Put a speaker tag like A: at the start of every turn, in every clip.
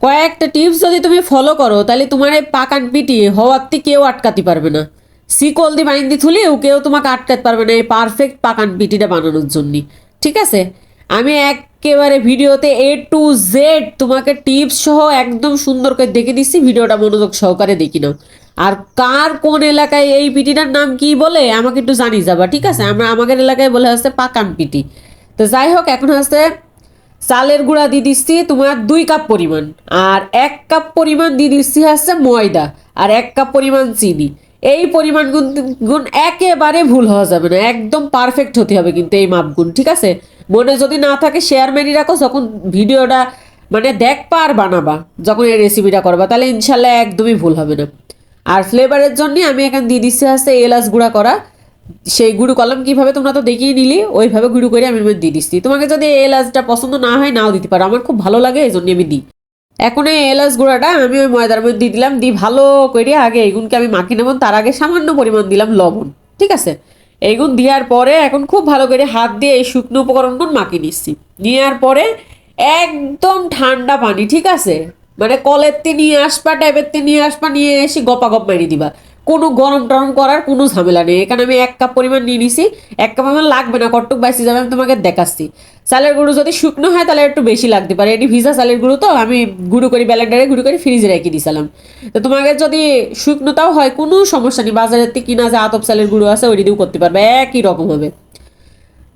A: কয়েকটা টিপস যদি তুমি ফলো করো তাহলে তোমার এই পাকান পিটি হওয়াতে কেউ আটকাতে পারবে না। শিকল দিয়ে বাইন্দি থুলেও কেউ তোমাকে আটকাতে পারবে না এই পারফেক্ট পাকান পিটিটা বানানোর জন্য। ঠিক আছে, আমি একেবারে ভিডিওতে A to Z তোমাকে টিপস সহ একদম সুন্দর করে দেখে দিচ্ছি, ভিডিওটা মনোযোগ সহকারে দেখি নাও। আর কার কোন এলাকায় এই পিটিটার নাম কি বলে আমাকে একটু জানিয়ে যাবা, ঠিক আছে? আমাদের এলাকায় বলে হচ্ছে পাকান পিটি। তো যাই হোক, এখন হচ্ছে চালের গুঁড়া দিয়ে দিচ্ছি তোমার 2 কাপ পরিমাণ, আর 1 কাপ পরিমাণ দিয়ে দিচ্ছি হচ্ছে ময়দা, আর 1 কাপ পরিমাণ চিনি। এই পরিমাণ গুণ একেবারে ভুল হওয়া যাবে না, একদম পারফেক্ট হতে হবে কিন্তু এই মাপগুণ, ঠিক আছে? মনে যদি না থাকে শেয়ার মেরে রাখো, যখন ভিডিওটা মানে দেখবা আর বানাবা, যখন এই রেসিপিটা করবা, তাহলে ইনশাল্লাহ একদমই ভুল হবে না। আর ফ্লেভারের জন্য আমি এখানে দিয়ে দিচ্ছি হচ্ছে এলাচ গুঁড়া করা। সেই গুঁড়ো কলম কীভাবে তোমরা তো দেখিয়ে নিলি, ওইভাবে গুঁড়ো করে আমি দিয়ে দিচ্ছি। তোমাকে যদি এই এলাচটা পছন্দ না হয় নাও দিতে পারো, আমার খুব ভালো লাগে এই জন্য আমি দিই। এখন এই এলাচ গুঁড়াটা আমি ওই ময়দার মধ্যে দিয়ে দিলাম, দিয়ে ভালো করে আগে এইগুনকে আমি মাখিয়ে নেব। তার আগে সামান্য পরিমাণ দিলাম লবণ, ঠিক আছে? এইগুন দেওয়ার পরে এখন খুব ভালো করে হাত দিয়ে এই শুকনো উপকরণগুলো মাখিয়ে নিচ্ছি। নেওয়ার পরে একদম ঠান্ডা পানি, ঠিক আছে, মানে কলের তে নিয়ে আসবা, ট্যাপের তে নিয়ে আসবা, নিয়ে এসে গপা গপ মেরে দিবা। কোনো গরম টরম করার কোনো ঝামেলা নেই। এখানে আমি 1 কাপ পরিমাণ নিয়ে নিছি। 1 কাপ আমার লাগবে না, কটটুক বাইসে যাবে, আমি তোমাকে দেখাচ্ছি। চালের গুঁড়ো যদি শুকনো হয় তাহলে একটু বেশি লাগতে পারে, এটি ভিজা চালের গুঁড়ো তো আমি গুঁড়ো করে ব্যালেন্ডারে গুঁড়ো করে ফ্রিজে রেখে দিয়েছিলাম। তো তোমাকে যদি শুকনোটাও হয় কোনো সমস্যা নেই, বাজারের থেকে কিনা যে আতপ চালের গুঁড়ো আছে ওইটি দিয়েও করতে পারবে, একই রকম হবে।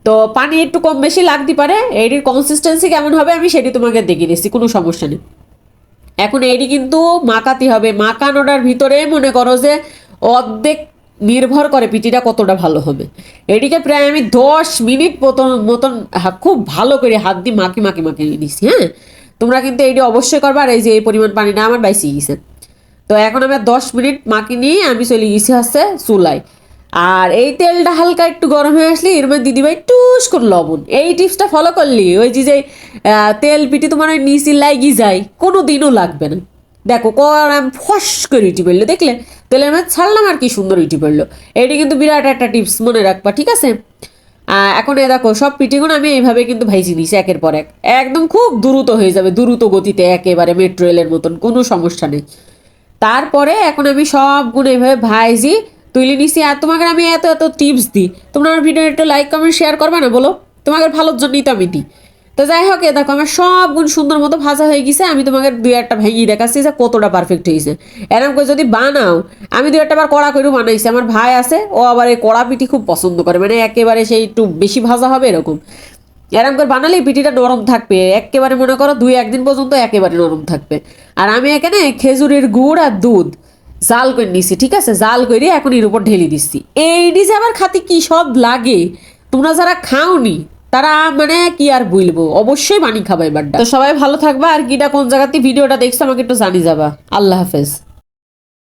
A: তো পানি একটু কম বেশি লাগতে পারে, এটির কনসিস্টেন্সি কেমন হবে আমি সেটি তোমাকে দেখিয়ে দিচ্ছি, কোনো সমস্যা নেই। এখন এটি কিন্তু মাখাতে হবে, মাখানোটার ভিতরে মনে করো যে অর্ধেক নির্ভর করে পিটিটা কতটা ভালো হবে। এটিকে প্রায় আমি 10 মিনিট মতন খুব ভালো করে হাত দিয়ে মাখি দিচ্ছি। হ্যাঁ, তোমরা কিন্তু এটি অবশ্যই করবা। আর এই যে এই পরিমাণ পানিটা আমার বাইসে গেছে। তো এখন আমি 10 মিনিট মাখি নিয়ে আমি চলে গেছি হচ্ছে চুলায়। আর এই তেলটা হালকা একটু গরম হয়ে আসলে এর মধ্যে দিদি ভাই টুস করে লবণ। এই টিপসটা ফলো করলি ওই যে তেল পিটি তোমার ওই নিচে লাগি যায়, কোনো দিনও লাগবে না। দেখো করাম ফস করে উঠি পড়লো, দেখলে তেলের মধ্যে ছাড়লাম আর কি সুন্দর উঠি পড়লো। এটি কিন্তু বিরাট একটা টিপস, মনে রাখবা, ঠিক আছে? এখন এ দেখো সব পিঠিগুলো আমি এইভাবে কিন্তু ভাইজি নিছি একের পর এক, একদম খুব দ্রুত হয়ে যাবে, দ্রুত গতিতে, একেবারে মেট্রো রেলের মতন, কোনো সমস্যা নেই। তারপরে এখন আমি সবগুলো এইভাবে ভাইজি তুলে নিছি। আর তোমাকে আমি এত এত টিপস দিই, তোমরা আমার ভিডিও একটু লাইক কমেন্ট শেয়ার করবে না বলো? তোমাদের ভালোর জন্যই তো আমি দিই। তো যাই হোক, এ দেখো আমার সবগুলো সুন্দর মতো ভাজা হয়ে গেছে। আমি তোমাকে 2-1টা ভেঙে দেখাচ্ছি যে কতটা পারফেক্ট হয়েছে। এরকম করে যদি বানাও, আমি 2-1টা বার কড়া করেও বানাইছি। আমার ভাই আছে, ও আবার এই কড়া পিঠি খুব পছন্দ করে, মানে একেবারে সেই একটু বেশি ভাজা হবে এরকম। এরকম করে বানালেই পিঠিটা নরম থাকবে, একেবারে মনে করো 2-1 দিন পর্যন্ত একেবারে নরম থাকবে। আর আমি এখানে খেজুরের গুড় আর দুধ জাল করে নিছি, ঠিক আছে? জাল করে এখন এর উপর ঢেলে দিচ্ছি। এইটি যে আবার খাতে কি সব লাগে, তোমরা যারা খাওনি তারা মানে কি আর বলবো, অবশ্যই বানিয়ে খাবা এবারটা। তো সবাই ভালো থাকবা, আর কিটা কোন জায়গাতে ভিডিওটা দেখছো আমাকে একটু জানিয়ে যাবা। আল্লাহ হাফেজ।